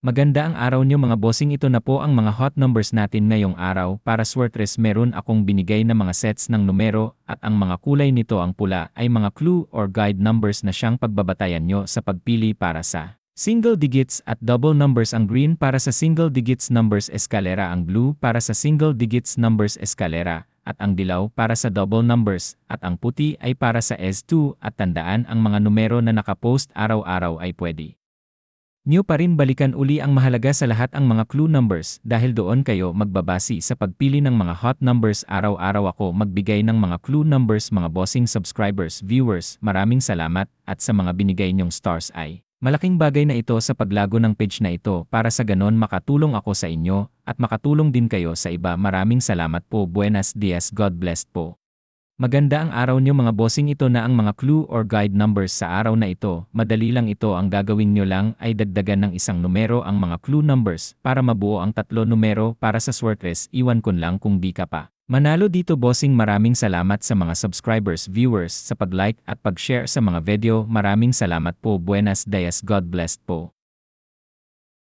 Maganda ang araw nyo mga bossing, ito na po ang mga hot numbers natin ngayong araw. Para Swertres meron akong binigay na mga sets ng numero at ang mga kulay nito ang pula ay mga clue or guide numbers na siyang pagbabatayan nyo sa pagpili para sa single digits at double numbers. Ang green para sa single digits numbers eskalera, ang blue para sa single digits numbers eskalera, at ang dilaw para sa double numbers, at ang puti ay para sa S2 at tandaan ang mga numero na nakapost araw-araw ay pwede nyo pa rin balikan uli. Ang mahalaga sa lahat ang mga clue numbers dahil doon kayo magbabasi sa pagpili ng mga hot numbers. Araw-araw ako magbigay ng mga clue numbers mga bossing subscribers, viewers. Maraming salamat at sa mga binigay nyong stars ay malaking bagay na ito sa paglago ng page na ito para sa ganon makatulong ako sa inyo at makatulong din kayo sa iba. Maraming salamat po. Buenos dias. God bless po. Maganda ang araw nyo mga bossing, ito na ang mga clue or guide numbers sa araw na ito. Madali lang ito, ang gagawin nyo lang ay dagdagan ng isang numero ang mga clue numbers para mabuo ang 3 numero para sa Swertres. Iwan ko lang kung di ka pa manalo dito bossing. Maraming salamat sa mga subscribers, viewers sa pag-like at pag-share sa mga video. Maraming salamat po. Buenos dias. God bless po.